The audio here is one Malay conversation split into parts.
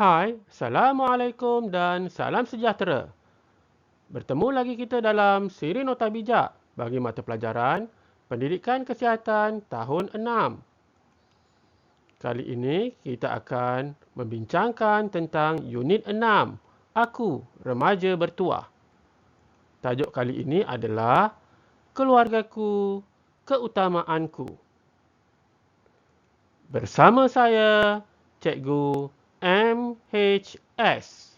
Hai, Assalamualaikum dan salam sejahtera. Bertemu lagi kita dalam siri Nota Bijak bagi mata pelajaran Pendidikan Kesihatan tahun 6. Kali ini kita akan membincangkan tentang unit 6, Aku, Remaja Bertuah. Tajuk kali ini adalah Keluargaku, Keutamaanku. Bersama saya, Cikgu MHS.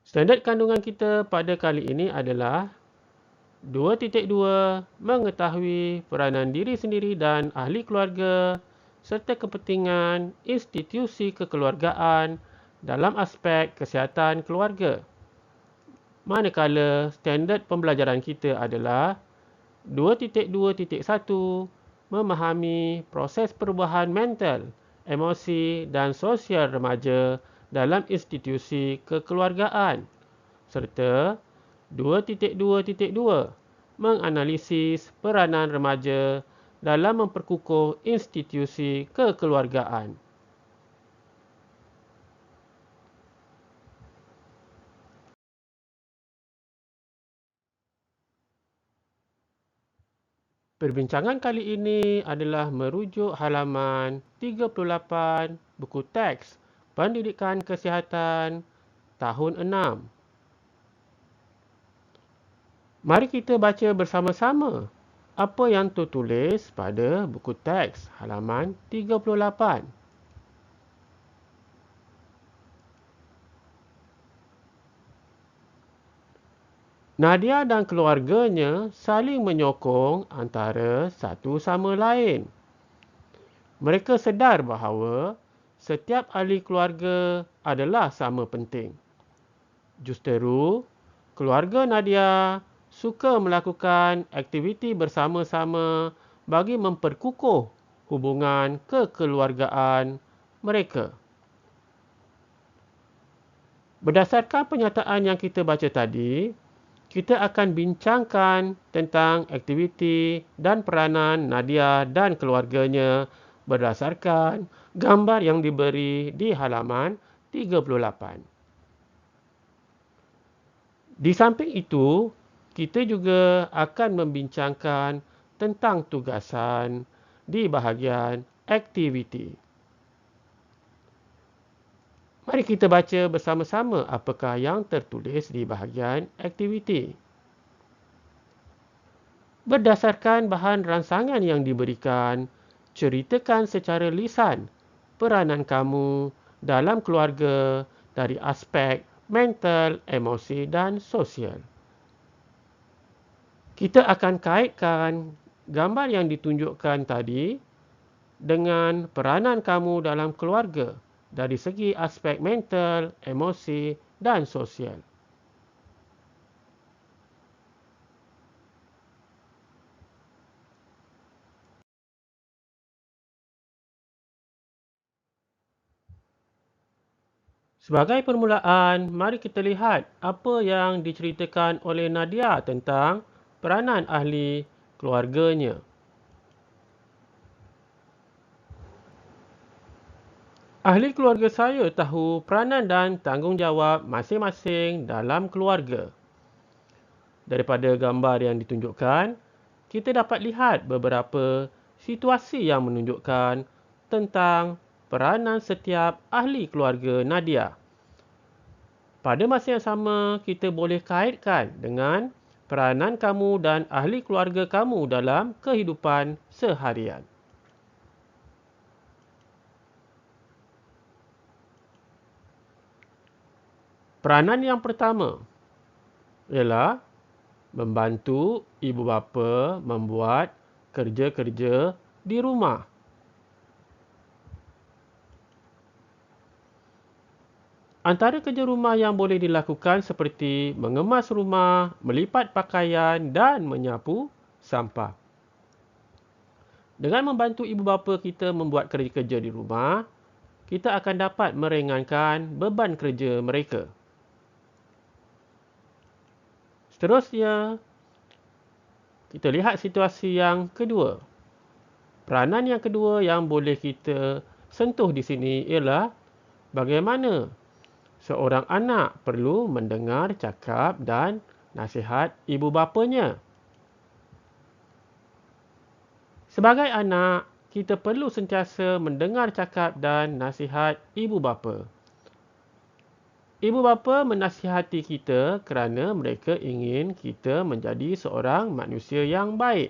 Standard kandungan kita pada kali ini adalah 2.2 Mengetahui peranan diri sendiri dan ahli keluarga serta kepentingan institusi kekeluargaan dalam aspek kesihatan keluarga. Manakala standard pembelajaran kita adalah 2.2.1 Memahami proses perubahan mental, emosi dan sosial remaja dalam institusi kekeluargaan serta 2.2.2 Menganalisis peranan remaja dalam memperkukuh institusi kekeluargaan. Perbincangan kali ini adalah merujuk halaman 38 buku teks Pendidikan Kesihatan tahun 6. Mari kita baca bersama-sama apa yang tertulis pada buku teks halaman 38. Nadia dan keluarganya saling menyokong antara satu sama lain. Mereka sedar bahawa setiap ahli keluarga adalah sama penting. Justeru, keluarga Nadia suka melakukan aktiviti bersama-sama bagi memperkukuh hubungan kekeluargaan mereka. Berdasarkan pernyataan yang kita baca tadi, kita akan bincangkan tentang aktiviti dan peranan Nadia dan keluarganya berdasarkan gambar yang diberi di halaman 38. Di samping itu, kita juga akan membincangkan tentang tugasan di bahagian aktiviti. Mari kita baca bersama-sama apakah yang tertulis di bahagian aktiviti. Berdasarkan bahan rangsangan yang diberikan, ceritakan secara lisan peranan kamu dalam keluarga dari aspek mental, emosi dan sosial. Kita akan kaitkan gambar yang ditunjukkan tadi dengan peranan kamu dalam keluarga dari segi aspek mental, emosi dan sosial. Sebagai permulaan, mari kita lihat apa yang diceritakan oleh Nadia tentang peranan ahli keluarganya. Ahli keluarga saya tahu peranan dan tanggungjawab masing-masing dalam keluarga. Daripada gambar yang ditunjukkan, kita dapat lihat beberapa situasi yang menunjukkan tentang peranan setiap ahli keluarga Nadia. Pada masa yang sama, kita boleh kaitkan dengan peranan kamu dan ahli keluarga kamu dalam kehidupan seharian. Peranan yang pertama ialah membantu ibu bapa membuat kerja-kerja di rumah. Antara kerja rumah yang boleh dilakukan seperti mengemas rumah, melipat pakaian dan menyapu sampah. Dengan membantu ibu bapa kita membuat kerja-kerja di rumah, kita akan dapat meringankan beban kerja mereka. Seterusnya, kita lihat situasi yang kedua. Peranan yang kedua yang boleh kita sentuh di sini ialah bagaimana seorang anak perlu mendengar cakap dan nasihat ibu bapanya. Sebagai anak, kita perlu sentiasa mendengar cakap dan nasihat ibu bapa. Ibu bapa menasihati kita kerana mereka ingin kita menjadi seorang manusia yang baik.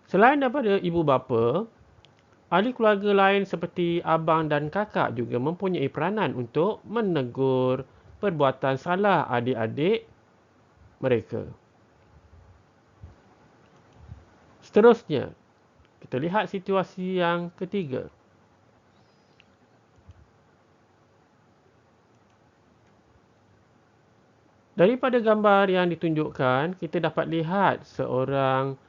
Selain daripada ibu bapa, ahli keluarga lain seperti abang dan kakak juga mempunyai peranan untuk menegur perbuatan salah adik-adik mereka. Seterusnya, kita lihat situasi yang ketiga. Daripada gambar yang ditunjukkan, kita dapat lihat seorang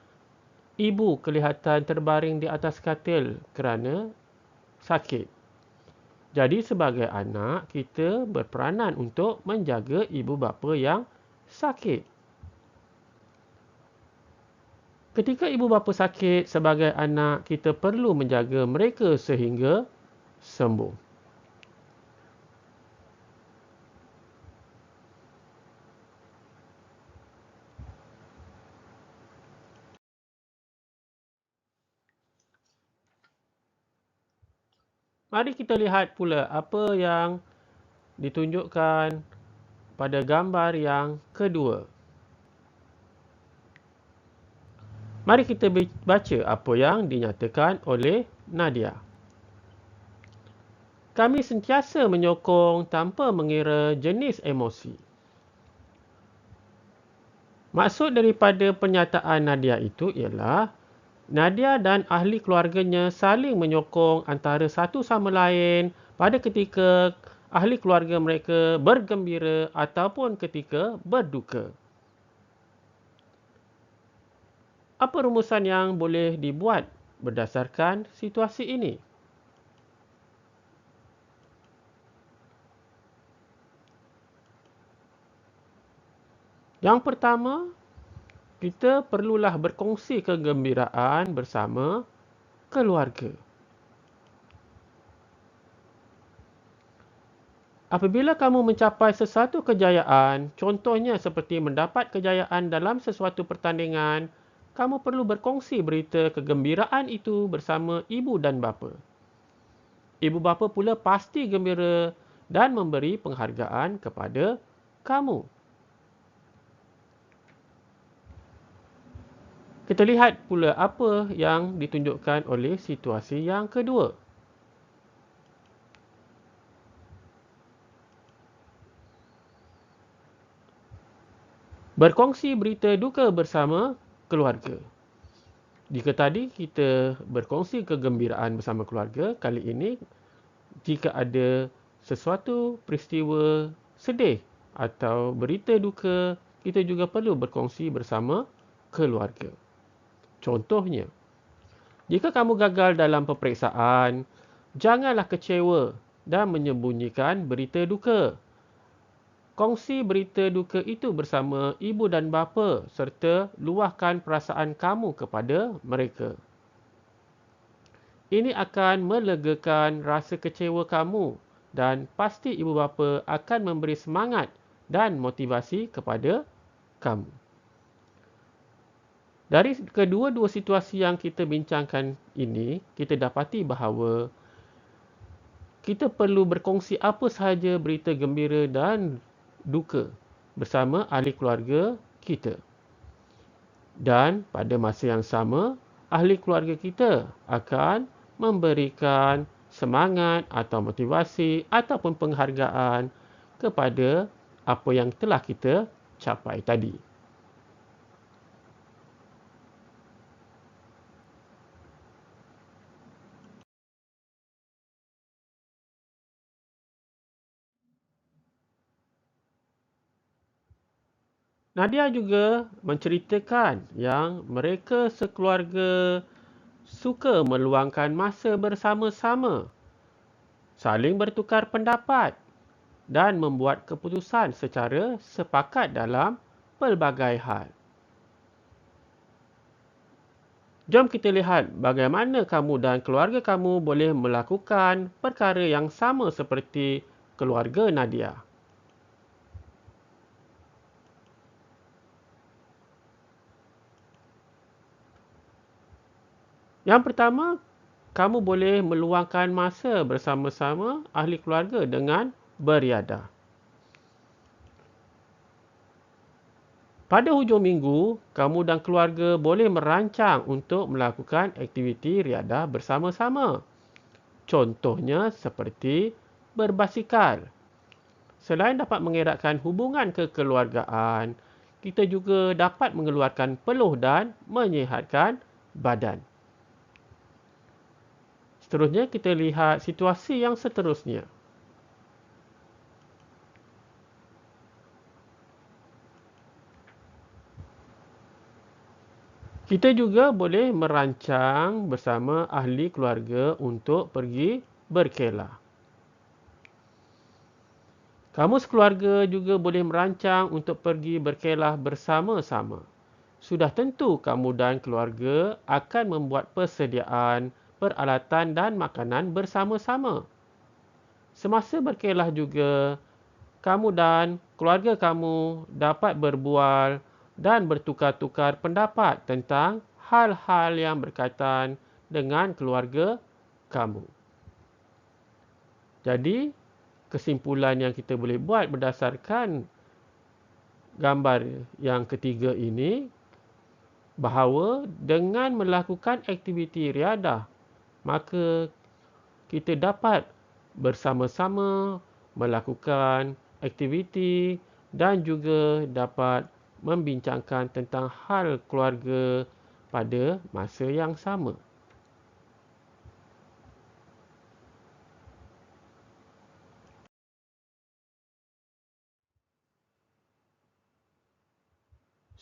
ibu kelihatan terbaring di atas katil kerana sakit. Jadi sebagai anak, kita berperanan untuk menjaga ibu bapa yang sakit. Ketika ibu bapa sakit, sebagai anak, kita perlu menjaga mereka sehingga sembuh. Mari kita lihat pula apa yang ditunjukkan pada gambar yang kedua. Mari kita baca apa yang dinyatakan oleh Nadia. Kami sentiasa menyokong tanpa mengira jenis emosi. Maksud daripada pernyataan Nadia itu ialah Nadia dan ahli keluarganya saling menyokong antara satu sama lain pada ketika ahli keluarga mereka bergembira ataupun ketika berduka. Apa rumusan yang boleh dibuat berdasarkan situasi ini? Yang pertama, kita perlulah berkongsi kegembiraan bersama keluarga. Apabila kamu mencapai sesuatu kejayaan, contohnya seperti mendapat kejayaan dalam sesuatu pertandingan, kamu perlu berkongsi berita kegembiraan itu bersama ibu dan bapa. Ibu bapa pula pasti gembira dan memberi penghargaan kepada kamu. Kita lihat pula apa yang ditunjukkan oleh situasi yang kedua. Berkongsi berita duka bersama keluarga. Jika tadi kita berkongsi kegembiraan bersama keluarga, kali ini jika ada sesuatu peristiwa sedih atau berita duka, kita juga perlu berkongsi bersama keluarga. Contohnya, jika kamu gagal dalam peperiksaan, janganlah kecewa dan menyembunyikan berita duka. Kongsi berita duka itu bersama ibu dan bapa serta luahkan perasaan kamu kepada mereka. Ini akan melegakan rasa kecewa kamu dan pasti ibu bapa akan memberi semangat dan motivasi kepada kamu. Dari kedua-dua situasi yang kita bincangkan ini, kita dapati bahawa kita perlu berkongsi apa sahaja berita gembira dan duka bersama ahli keluarga kita. Dan pada masa yang sama, ahli keluarga kita akan memberikan semangat atau motivasi ataupun penghargaan kepada apa yang telah kita capai tadi. Nadia juga menceritakan yang mereka sekeluarga suka meluangkan masa bersama-sama, saling bertukar pendapat dan membuat keputusan secara sepakat dalam pelbagai hal. Jom kita lihat bagaimana kamu dan keluarga kamu boleh melakukan perkara yang sama seperti keluarga Nadia. Yang pertama, kamu boleh meluangkan masa bersama-sama ahli keluarga dengan beriadah. Pada hujung minggu, kamu dan keluarga boleh merancang untuk melakukan aktiviti riadah bersama-sama. Contohnya seperti berbasikal. Selain dapat mengeratkan hubungan kekeluargaan, kita juga dapat mengeluarkan peluh dan menyihatkan badan. Seterusnya, kita lihat situasi yang seterusnya. Kita juga boleh merancang bersama ahli keluarga untuk pergi berkelah. Kamu sekeluarga juga boleh merancang untuk pergi berkelah bersama-sama. Sudah tentu kamu dan keluarga akan membuat persediaan peralatan dan makanan bersama-sama. Semasa berkelah juga, kamu dan keluarga kamu dapat berbual dan bertukar-tukar pendapat tentang hal-hal yang berkaitan dengan keluarga kamu. Jadi, kesimpulan yang kita boleh buat berdasarkan gambar yang ketiga ini, bahawa dengan melakukan aktiviti riadah, maka kita dapat bersama-sama melakukan aktiviti dan juga dapat membincangkan tentang hal keluarga pada masa yang sama.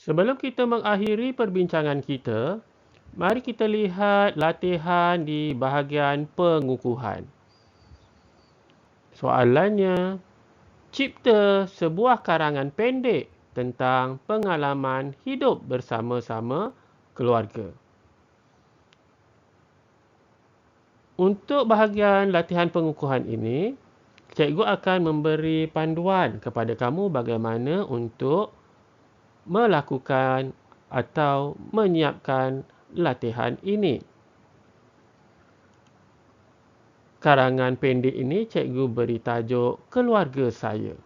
Sebelum kita mengakhiri perbincangan kita, mari kita lihat latihan di bahagian pengukuhan. Soalannya, cipta sebuah karangan pendek tentang pengalaman hidup bersama-sama keluarga. Untuk bahagian latihan pengukuhan ini, cikgu akan memberi panduan kepada kamu bagaimana untuk melakukan atau menyiapkan latihan ini. Karangan pendek ini cikgu beri tajuk Keluarga Saya.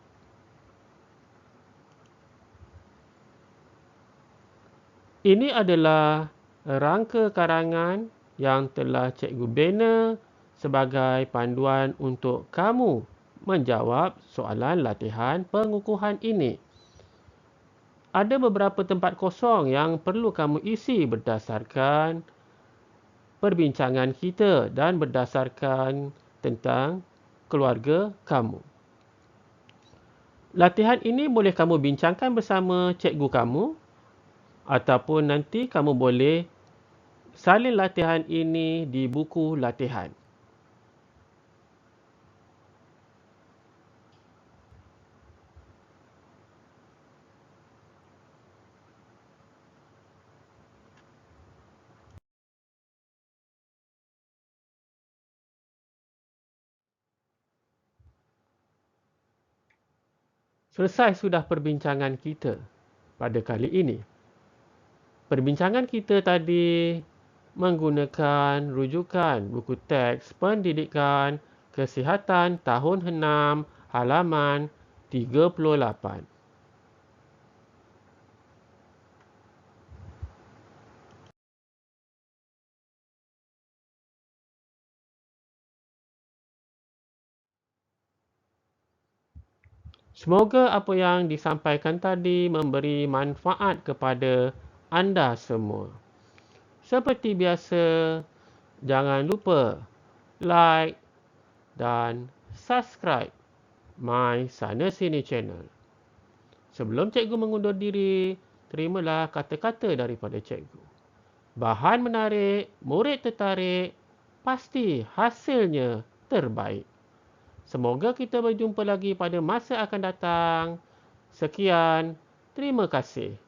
Ini adalah rangka karangan yang telah cikgu bina sebagai panduan untuk kamu menjawab soalan latihan pengukuhan ini. Ada beberapa tempat kosong yang perlu kamu isi berdasarkan perbincangan kita dan berdasarkan tentang keluarga kamu. Latihan ini boleh kamu bincangkan bersama cikgu kamu ataupun nanti kamu boleh salin latihan ini di buku latihan. Selesai sudah perbincangan kita pada kali ini. Perbincangan kita tadi menggunakan rujukan buku teks pendidikan kesihatan tahun 6 halaman 38. Semoga apa yang disampaikan tadi memberi manfaat kepada anda semua. Seperti biasa, jangan lupa like dan subscribe My Sana Sini channel. Sebelum cikgu mengundur diri, terimalah kata-kata daripada cikgu. Bahan menarik, murid tertarik, pasti hasilnya terbaik. Semoga kita berjumpa lagi pada masa akan datang. Sekian, terima kasih.